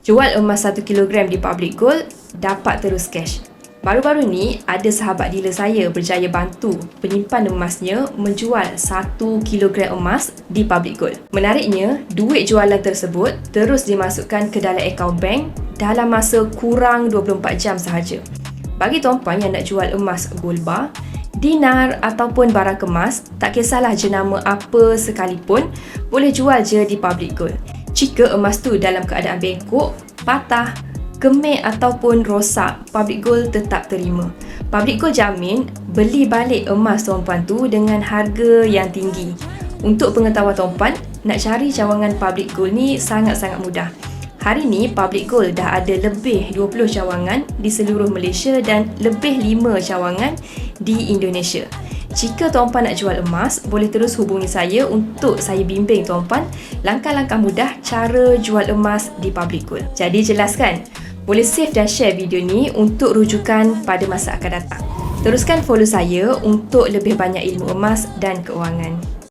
Jual emas 1 kilogram di Public Gold, dapat terus cash. Baru-baru ni, ada sahabat dealer saya berjaya bantu penyimpan emasnya menjual 1 kilogram emas di Public Gold. Menariknya, duit jualan tersebut terus dimasukkan ke dalam akaun bank dalam masa kurang 24 jam sahaja. Bagi tuan-puan yang nak jual emas gold bar, dinar ataupun barang kemas, tak kisahlah jenama apa sekalipun, boleh jual je di Public Gold. Jika emas tu dalam keadaan bengkok, patah, kemik ataupun rosak, Public Gold tetap terima. Public Gold jamin beli balik emas tuan-puan tu dengan harga yang tinggi. Untuk pengetahuan tuan-puan, nak cari cawangan Public Gold ni sangat-sangat mudah. Hari ni Public Gold dah ada lebih 20 cawangan di seluruh Malaysia dan lebih 5 cawangan di Indonesia. Jika tuan-puan nak jual emas, boleh terus hubungi saya untuk saya bimbing tuan-puan langkah-langkah mudah cara jual emas di Public Gold. Jadi jelas kan? Boleh save dan share video ni untuk rujukan pada masa akan datang. Teruskan follow saya untuk lebih banyak ilmu emas dan keuangan.